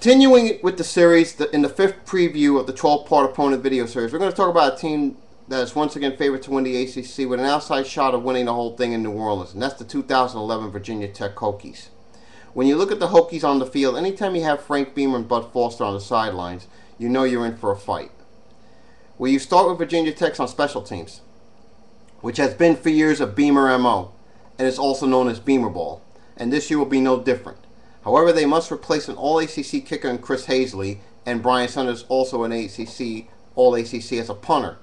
Continuing with the series, in the fifth preview of the 12-part opponent video series, we're going to talk about a team that is once again favored to win the ACC with an outside shot of winning the whole thing in New Orleans, and that's the 2011 Virginia Tech Hokies. When you look at the Hokies on the field, anytime you have Frank Beamer and Bud Foster on the sidelines, you know you're in for a fight. Well, you start with Virginia Tech's on special teams, which has been for years a Beamer MO, and is also known as Beamer Ball, and this year will be no different. However, they must replace an All-ACC kicker in Chris Hoesley, and Brian Sanders, also an All-ACC as a punter.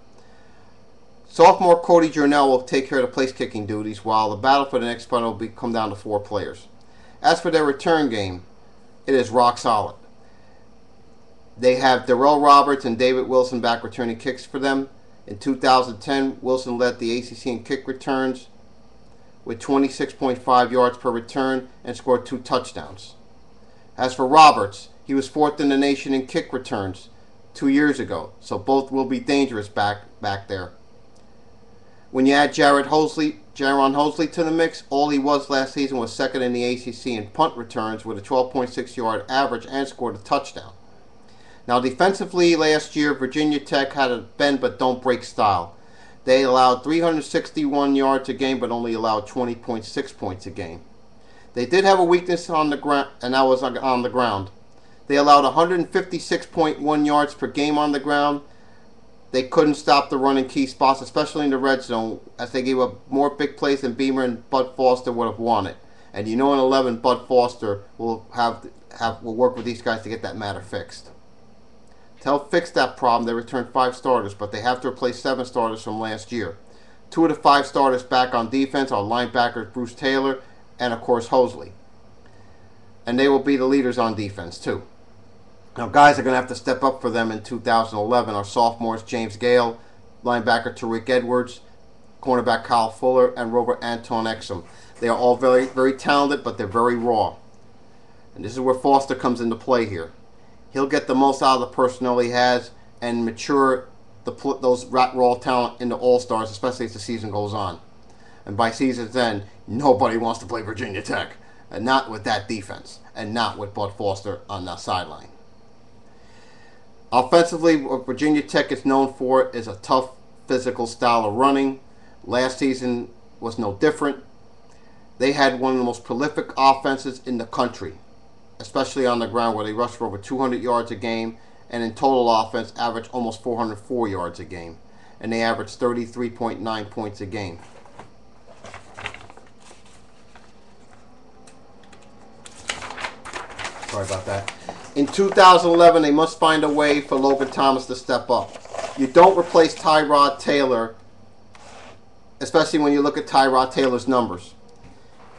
Sophomore Cody Journell will take care of the place-kicking duties, while the battle for the next punter will come down to 4 players. As for their return game, it is rock solid. They have Darrell Roberts and David Wilson back returning kicks for them. In 2010, Wilson led the ACC in kick returns with 26.5 yards per return and scored 2 touchdowns. As for Roberts, he was 4th in the nation in kick returns 2 years ago, so both will be dangerous back there. When you add Jaron Hoesley to the mix, all he was last season was 2nd in the ACC in punt returns with a 12.6 yard average and scored a touchdown. Now defensively, last year Virginia Tech had a bend but don't break style. They allowed 361 yards a game, but only allowed 20.6 points a game. They did have a weakness on the ground, and that was on the ground. They allowed 156.1 yards per game on the ground. They couldn't stop the run in key spots, especially in the red zone, as they gave up more big plays than Beamer and Bud Foster would have wanted. And you know, in 11, Bud Foster will work with these guys to get that matter fixed. To help fix that problem, they returned 5 starters, but they have to replace 7 starters from last year. 2 of the 5 starters back on defense are linebackers Bruce Taylor and, of course, Hoesley. And they will be the leaders on defense, too. Now, guys are going to have to step up for them in 2011 are sophomores James Gale, linebacker Tariq Edwards, cornerback Kyle Fuller, and rover Anton Exum. They are all very, very talented, but they're very raw. And this is where Foster comes into play here. He'll get the most out of the personnel he has and mature those raw talent into all-stars, especially as the season goes on. And by season's end, nobody wants to play Virginia Tech. And not with that defense. And not with Bud Foster on the sideline. Offensively, what Virginia Tech is known for is a tough, physical style of running. Last season was no different. They had one of the most prolific offenses in the country, especially on the ground, where they rushed for over 200 yards a game, and in total offense averaged almost 404 yards a game, and they averaged 33.9 points a game. Sorry about that. In 2011, they must find a way for Logan Thomas to step up. You don't replace Tyrod Taylor, especially when you look at Tyrod Taylor's numbers.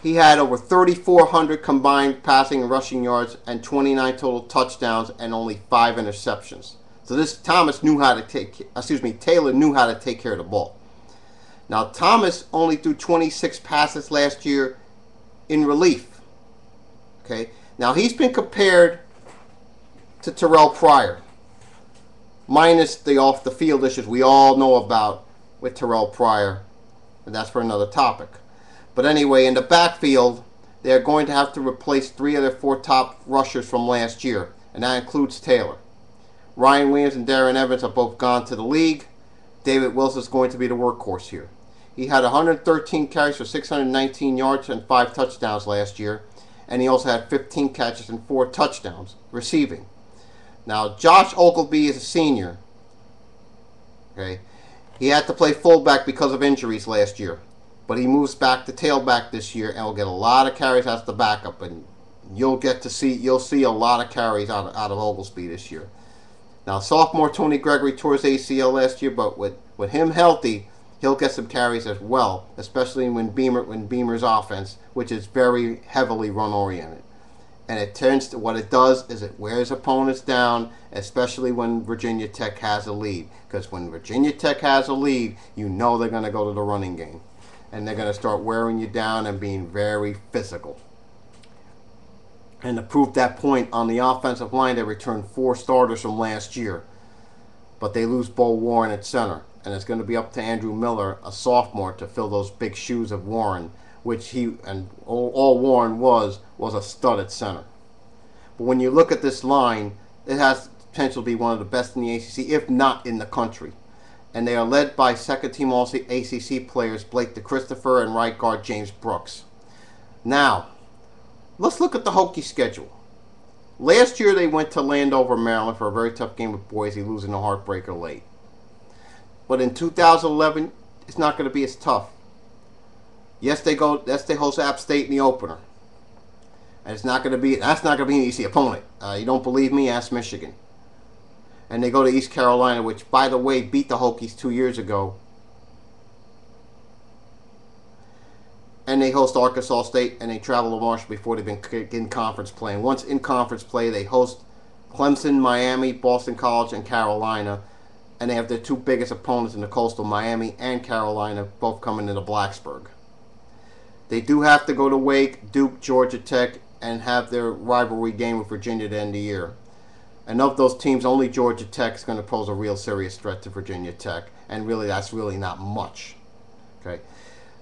He had over 3,400 combined passing and rushing yards and 29 total touchdowns and only 5 interceptions. So Taylor knew how to take care of the ball. Now Thomas only threw 26 passes last year in relief. Okay. Now he's been compared to Terrell Pryor, minus the off the field issues we all know about with Terrell Pryor, and that's for another topic. But anyway, in the backfield, they're going to have to replace 3 of their 4 top rushers from last year, and that includes Taylor. Ryan Williams and Darren Evans have both gone to the league. David Wilson is going to be the workhorse here. He had 113 carries for 619 yards and 5 touchdowns last year, and he also had 15 catches and 4 touchdowns receiving. Now, Josh Ogilvie is a senior. Okay, he had to play fullback because of injuries last year. But he moves back to tailback this year and will get a lot of carries as the backup, and you'll see a lot of carries out of Oglesby this year. Now, sophomore Tony Gregory tore his ACL last year, but with him healthy, he'll get some carries as well, especially when Beamer's offense, which is very heavily run oriented. And what it does is it wears opponents down, especially when Virginia Tech has a lead. Because when Virginia Tech has a lead, you know they're going to go to the running game. And they're going to start wearing you down and being very physical. And to prove that point, on the offensive line, they returned 4 starters from last year. But they lose Bo Warren at center. And it's going to be up to Andrew Miller, a sophomore, to fill those big shoes of Warren, which all Warren was a stud at center. But when you look at this line, it has potential to be one of the best in the ACC, if not in the country. And they are led by second-team All-ACC players Blake DeChristopher and right guard James Brooks. Now, let's look at the Hokie schedule. Last year they went to Landover, Maryland for a very tough game with Boise, losing a heartbreaker late. But in 2011, it's not going to be as tough. Yes, they host App State in the opener. And that's not going to be an easy opponent. You don't believe me? Ask Michigan. And they go to East Carolina, which, by the way, beat the Hokies 2 years ago. And they host Arkansas State, and they travel to Marshall before they've been in conference play. And once in conference play, they host Clemson, Miami, Boston College, and Carolina. And they have their two biggest opponents in the Coastal, Miami and Carolina, both coming into Blacksburg. They do have to go to Wake, Duke, Georgia Tech, and have their rivalry game with Virginia at the end of the year. And of those teams, only Georgia Tech is going to pose a real serious threat to Virginia Tech. And really, that's really not much. Okay.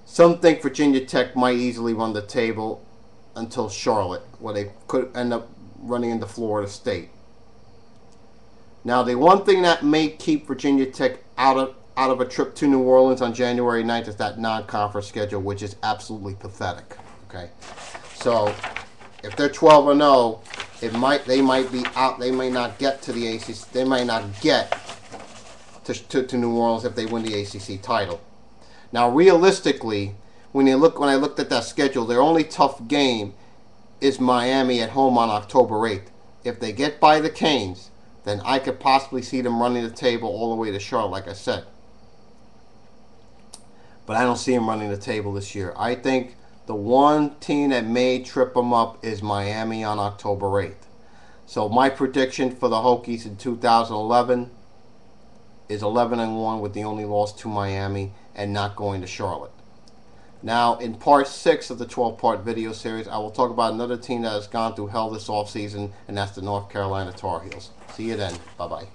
Some think Virginia Tech might easily run the table until Charlotte, where they could end up running into Florida State. Now, the one thing that may keep Virginia Tech out of a trip to New Orleans on January 9th is that non-conference schedule, which is absolutely pathetic. Okay. So, if they're 12-0, they might be out. They may not get to the ACC. They might not get to New Orleans if they win the ACC title. Now, realistically, when I looked at that schedule, their only tough game is Miami at home on October 8th. If they get by the Canes, then I could possibly see them running the table all the way to Charlotte, like I said. But I don't see them running the table this year. I think the one team that may trip them up is Miami on October 8th. So my prediction for the Hokies in 2011 is 11-1 with the only loss to Miami and not going to Charlotte. Now, in part 6 of the 12-part video series, I will talk about another team that has gone through hell this offseason, and that's the North Carolina Tar Heels. See you then. Bye-bye.